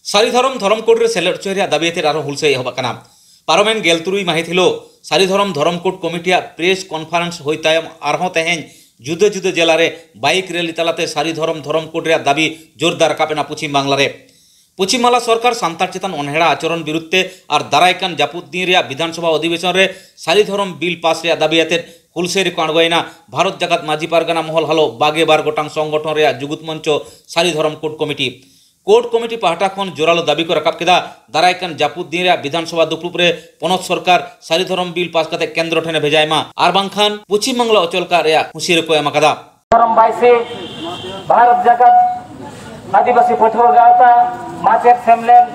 सारी धरम धरम कोड रे सेलेक्ट चोरिया दाबियाते आरो हुलसे एहब काना पार्लामेंट गेलतुरुई माहित हिलो सारी धरम कोड कमिटिया प्रेस कॉन्फ्रेंस होई तायम आरहों तेहें जुदे जुदे जिला रे बाइक रैली तलाते सारी धरम कोड रे दाबी जोरदार राकाबेना पश्चिम बांगला रे। पश्चिम बांगला सरकार सान्तार चेतन अनहेड़ा आचरण बिरुद्धे और दारायकान जापुद दिन रे विधानसभा अधिवेशन रे सारी धरम बिल पास रे दाबियाते हुलसेरी को आड़गोयना भारत जाकात माझी पारगाना महल हालो बागे बार गोटांग संगठन रे जुगुत मंच सारी धरम कोड कमिटी पाहटा खन जोरालो दाबी को राकाब केदा दारायकान जापुद दिन रे विधानसभा दुपुप रे पनत सरकार सारी धरम बिल पास करते केंद्र ठेने भेजायमा आर बांखान पश्चिम बांगला अचलका रे हुसियर को एमा कदा धरम बाइसे भारत जाकात आदिवासी पठुआ गावता माचेत सेमलेन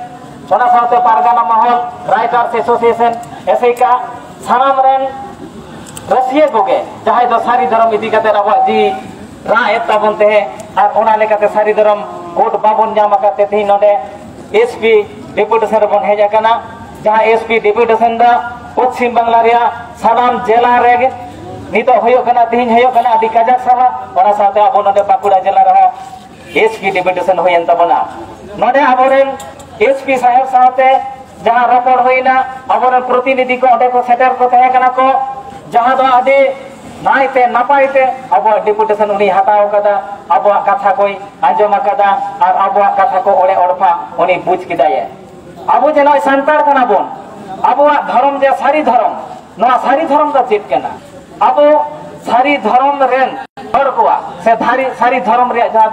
सोना सावते पारगाना महल राइटर्स एसोसिएशन एसएका सानाम रेन रसिया गोगे जहां दो सारी धरम इदी कते रवा जी राय तबनते और ओना लेकाते सारी धरम कोड बाबन जामा करते थी नोडे एसपी डेपुटेशन बन हेजा कना जहां एसपी डेपुटेशन दा पश्चिम बांगला रिया सानाम जिला रे नितो होयो कना तिहिन होयो कना आदि काजा सभा ओना साथे अबो नोडे बाकुड़ा जिला रहा एसपी डेपुटेशन होयन तबना नोडे अबोरेन एसपी साहेब साथे जहां रपड़ होइना अबोरेन प्रतिनिधि को ओडे को सेटर को तहे कना को जहां दो आदि नाइते नापाइते अब डेपुटेशन उनी हटाव कदा अब कथा कोई आंजम कदा और अब कथा को ओड़े ओड़फा उनी बुझ किदाये अब जे नय संतार कना बोन अब धर्म जे सारी धर्म नवा सारी धर्म दा चेत कना अब सारी धर्म रेन हर कोआ से सारी धर्म रे जहां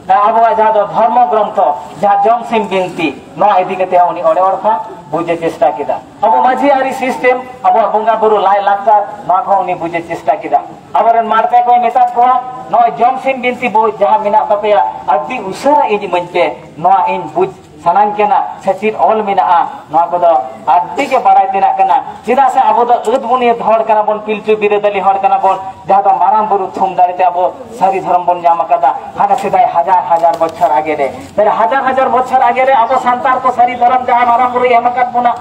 अब जहां धर्म ग्रंथ जहां जमसिम बिनती नवा इदी कते उनी ओड़े ओड़फा बुझे चेष्टा किदा अब माझी आरी सिस्टम अब बंगा बुरु लाय लाचार नवा को उनी बुझे चेष्टा किदा अबरन मारते कोई मेतात को नय जमसिम बिनती बो जहां मिना तपेया अदि उसरा इजी मनते नवा इन बुझ सानान केना सचिन ऑल मिना नवा को दो अदि के बड़ाई तिना कना चिदा से अब दो उदबुनी धड़ कना बन पिलचु बिरेदली हड़ कना बन जहां दो माराम बुरु थुम दारिते अब सारी धर्म बन जामा कदा हाना सिदाय हजार बछर आगे रे तेरे हजार बछर आगे रे अब संतार को सारी धर्म जहां माराम बुरु एमकत बुना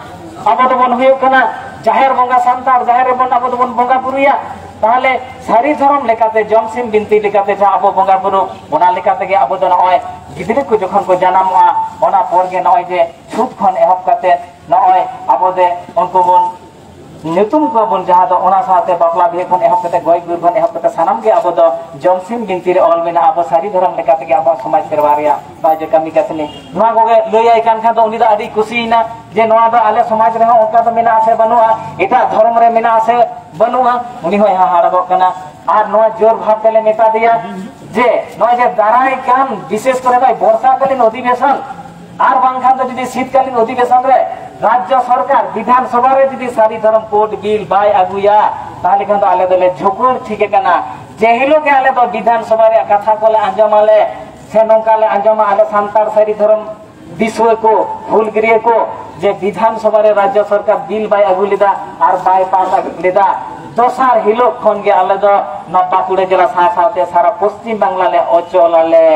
अब दो बन होयो कना जाहेर बंगा संतार जाहेर बन अब दो बन बंगा बुरुया ताहले सारी धर्म लेकाते जमसिम बिनती लेकाते जा अब बंगा बुरु बना लेकाते के अब दो नय गिदरे को जखन को जनामआ ओना पोरगे नय जे छुट खन एहब काते नय अब दे उनको बन नितुम को बन जहां दो ओना साथे बापला बिहे खन एहब काते गय गुर खन एहब काते सानाम के अब दो जमसिम बिनती रे ऑल मेना अब सारी धर्म लेकाते के अब समाज करवारिया बाजे कमी कसनी नवा गोगे लय आइकान खान दो उनी दा आदि खुशीना जे नवा दो आले समाज रे हो ओका दो मेना आसे बनुआ एटा धर्म रे मेना आसे बनुआ उनी हो यहां हाड़गो कना आर नवा जोर भाव तेले मेता दिया जे नय जे दाराय कान विशेष करे भाई वर्षाकालीन अधिवेशन आर बांखान दो जदि शीतकालीन अधिवेशन रे राज्य सरकार विधानसभा रे जदि सारी धर्म कोड बिल बाय आगुया ताले खान दो आले दोले झोकुर ठीके कना जेहिलो के आले दो विधानसभा रे कथा कोले आंजमाले से नोकाले आंजमा आले संतार सारी धर्म विषय को हुलगिरिय को जे विधानसभा रे राज्य सरकार बिल बाय आगु लेदा आर बाय पास लेदा दोसार हिलो खन गे आले दो न बाकुड़े जिला साथे सारा पश्चिम बांगला ले अचल आले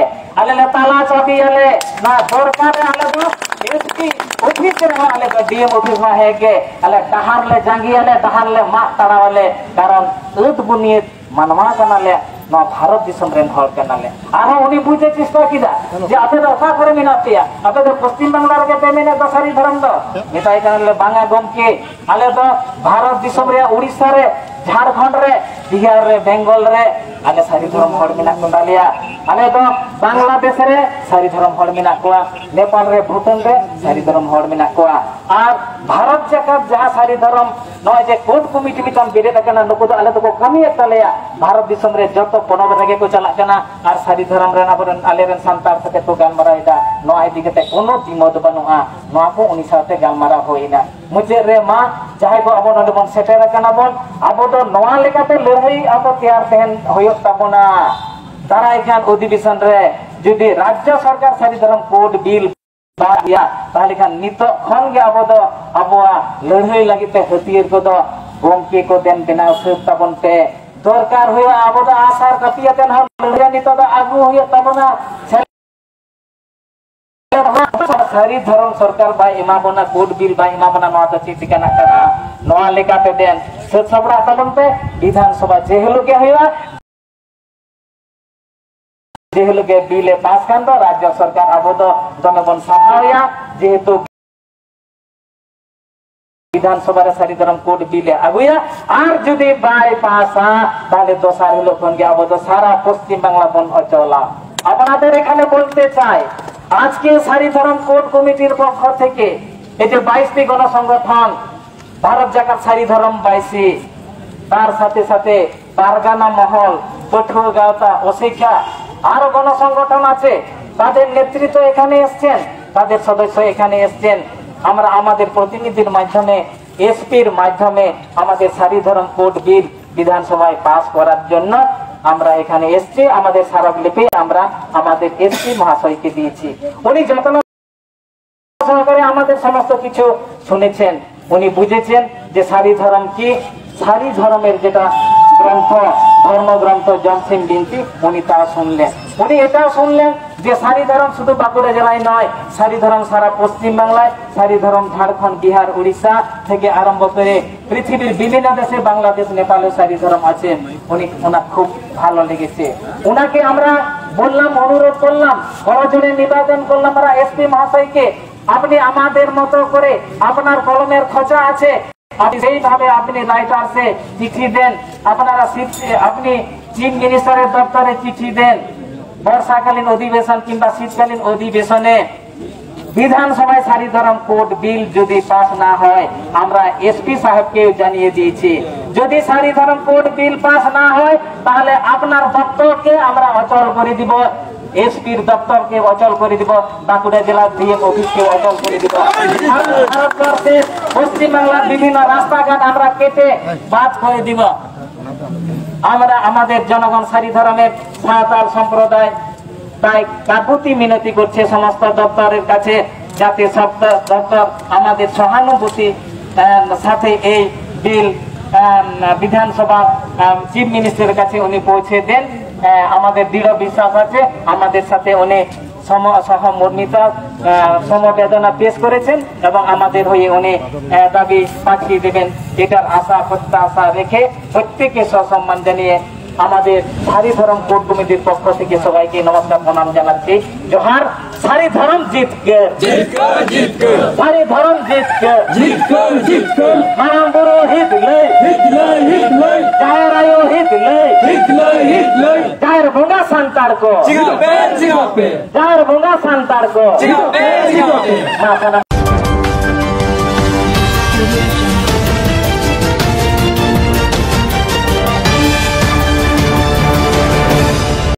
ले ताला चाबी आले ना सरकार आले दो एसपी ऑफिस रे आले दो डीएम ऑफिस में है के आले डहार ले जांगी आले डहार ले मा ताड़ा वाले कारण उत बुनियत मनवा कनाले न भारत दिसम रेन हर कनाले आरो उनी बुझे चेष्टा किदा जे आपे दो का करे मिना पिया आपे दो पश्चिम बांगला रे के मेने दो सारी धर्म दो मिताई कनाले बांगा गमके आले दो भारत दिसम रे उड़ीसा रे झारखंड रे बिहार रे बेंगल रे आले सारी धर्म हड़ मिना कोडालिया आले दो बांग्लादेश रे सारी धर्म हड़ मिना कोआ नेपाल रे भूटान रे सारी धर्म हड़ मिना कोआ और भारत जाकात जहां सारी धर्म नय जे कोड कमिटी मितम बेरे दकना नको दो आले तो को कमी तलेया भारत दिसम रे जतो पनोद रेगे को चला कना और सारी धर्म रे नाबरन आले रे संतार सते तो गालमारा इदा नय दिगते कोनो दिमद बनुआ नवा को उनी साथे गालमारा होइना मुझे रे मा चाहे को अब नडे बन सेटर कना बन अब दो नवा लेकाते लड़ाई अब तैयार तेहन होयो तबना दारायकान अधिवेशन रे जदि राज्य सरकार सारी धर्म कोड बिल बाया ताले खान नितो खन गे अब दो अबवा लड़ाई लागिते हथियार को दो गोमके को देन बिना सब तबन पे दरकार होयो अब दो आसार कपियतन हम लड़ाई नितो दो आगु होयो तबना सारी धर्म सरकार बाय इमाबना कोड बिल बाय इमाबना नवा तो चिटिकाना करा नवा लेकाते देन सब सबड़ा तबन पे विधानसभा जेहलो के होया যেহেতুকে বিলে পাস কান্দ রাজ্য সরকার আবদ্ধ জনগণ সাহায্য যেহেতু বিধানসভার সারি ধরম কোড বিলে আগুয়া আর যদি বাই পাসা তাহলে দোসার হলো কোনকে আবদ্ধ সারা পশ্চিম বাংলা বন অচলা। আপনাদের এখানে বলতে চাই আজকে সারি ধরম কোড কমিটির পক্ষ থেকে এই যে 22টি গণসংগঠন ভারত জাকাত সারি ধরম 22 তার সাথে সাথে পারগানা মহল পঠুয়া গাওতা অশিক্ষা আরো গণসংগঠন আছে তাদের নেতৃত্ব এখানে এসছেন তাদের সদস্য এখানে এসছেন। আমরা আমাদের প্রতিনিধির মাধ্যমে এসপির মাধ্যমে আমাদের সারি ধরম কোড বিল বিধানসভায় পাস করার জন্য আমরা এখানে এসছি। আমাদের স্মারকলিপি আমরা আমাদের এসপি মহাশয়কে দিয়েছি। উনি যত্ন সহকারে আমাদের সমস্ত কিছু শুনেছেন, উনি বুঝেছেন যে সারি ধরম কি, সারি ধর্মের যেটা গ্রন্থ ধর্মগ্রন্থ জমসিম বিনতি উনি তা শুনলেন। উনি এটাও শুনলেন যে সারি ধরম শুধু বাঁকুড়া জেলায় নয়, সারি ধরম সারা পশ্চিম বাংলায়, সারি ধরম ঝাড়খণ্ড বিহার উড়িষ্যা থেকে আরম্ভ করে পৃথিবীর বিভিন্ন দেশে বাংলাদেশ নেপালে সারি ধরম আছেন। উনি ওনার খুব ভালো লেগেছে। ওনাকে আমরা বললাম, অনুরোধ করলাম, করজনে নিবেদন করলাম আমরা এসপি মহাশয়কে আপনি আমাদের মতো করে আপনার কলমের খোঁচা আছে সেইভাবে আপনি রাইটার্সে চিঠি দেন, আপনারা আপনি চিফ মিনিস্টারের দপ্তরে চিঠি দেন। বর্ষাকালীন অধিবেশন কিংবা শীতকালীন অধিবেশনে বিধানসভায় সারি ধরম কোড বিল যদি পাস না হয় আমরা এসপি সাহেবকে জানিয়ে দিয়েছি যদি সারি ধরম কোড বিল পাস না হয় তাহলে আপনার দপ্তরকে আমরা অচল করে দিব, এসপির দপ্তরকে অচল করে দিব, বাঁকুড়া জেলার ডিএম অফিসকে অচল করে দিব। ভারতবর্ষে পশ্চিমবাংলার বিভিন্ন রাস্তাঘাট আমরা কেটে বাদ করে দিব। আমরা আমাদের জনগণ সারি ধরনের সাঁওতাল সম্প্রদায় তাই কাকুতি মিনতি করছে সমস্ত দপ্তরের কাছে যাতে সব দপ্তর আমাদের সহানুভূতি সাথে এই বিল বিধানসভা চিফ মিনিস্টারের কাছে উনি পৌঁছে দেন। আমাদের দৃঢ় বিশ্বাস আছে আমাদের সাথে উনি সহমর্মিতা সমবেদনা পেশ করেছেন এবং আমাদের হয়ে উনি দাবি পাঠিয়ে দেবেন। এটার আশা প্রত্যাশা রেখে প্রত্যেককে সসম্মান জানিয়ে আমাদের সারি ধরম কোড কমিটির পক্ষ থেকে সবাইকে নমস্কার প্রণাম জানাচ্ছি। জোহার। সারি ধরম জিতকে, সারি ধরম জিতকে, মানব গুরু হিতলে, জায়ের আয়ু হিতলে, জায়ের ভঙ্গা সান্তার কো, জায়ের ভঙ্গা সান্তার কো।